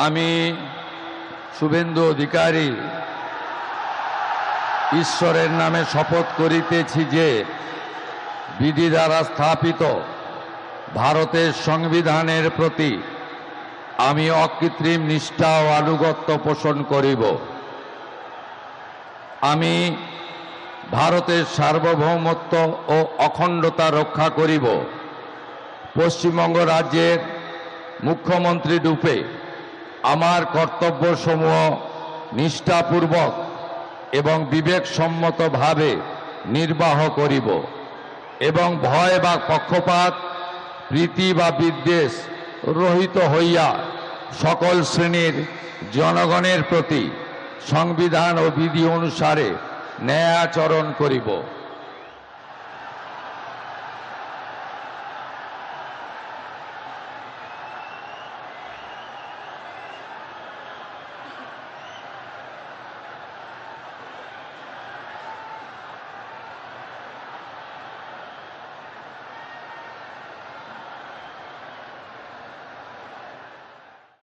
আমি শুভেন্দু অধিকারী ঈশ্বরের নামে শপথ করিতেছি যে বিধি দ্বারা স্থাপিত ভারতের সংবিধানের প্রতি আমি অকৃত্রিম নিষ্ঠা ও আনুগত্য পোষণ করিব। আমি ভারতের সার্বভৌমত্ব ও অখণ্ডতা রক্ষা করিব। পশ্চিমবঙ্গ রাজ্যের মুখ্যমন্ত্রী রূপে আমার কর্তব্যসমূহ নিষ্ঠাপূর্বক এবং বিবেকসম্মতভাবে নির্বাহ করিব এবং ভয় বা পক্ষপাত, প্রীতি বা বিদ্বেষ রহিত হইয়া সকল শ্রেণীর জনগণের প্রতি সংবিধান ও বিধি অনুসারে ন্যায় আচরণ করিব।